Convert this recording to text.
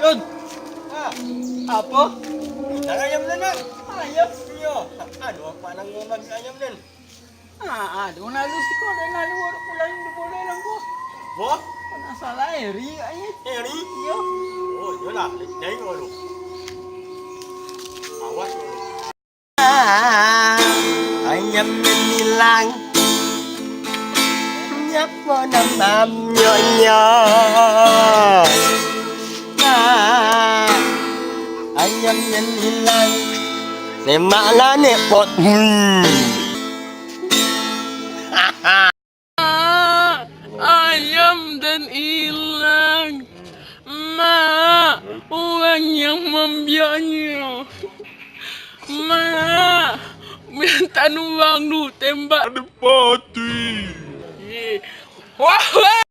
Rod, Ah, apo? nangayam na na. Ayos. Iyo, ano ang panang mo mag-ayam din? Doon na lusi ko. Dahil naluwar ko lang yung dubulay lang ko. Bo? Panasala eh, ri. Ayun. Eri? Yo. Oh, yun na. Dahil mo, ano? Awas mo. Ayam na nilang nhấp vào nằm ấm nhỏ nhỏ anh em nhân hilang để mạ lá nè bọt Ayam dan hilang. Ma, orang yang membiaknya. Ma, minta uang lu tembak. Ada pati. Wah,